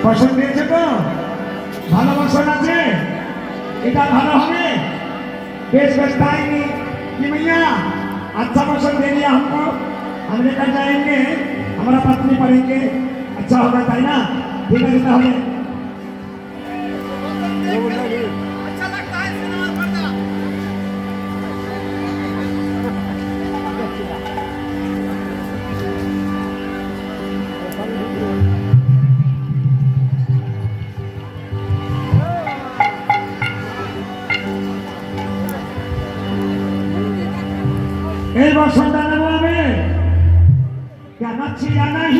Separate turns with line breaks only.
পছন্দ হয়েছে তো? ভালোবাসা আছে, এটা ভালো হবে। बेस बेस टाइम कि भैया अच्छा मौसम दे दिया हमको, हम लेकर जाएंगे, हमारा पत्नी पढ़ेंगे, अच्छा होगा ताई ना। ठीक है जितना हमें अच्छा लगता है सिनेमा पर्दा। এই বছরটা নেবো আমি, জানাচ্ছি জানাই।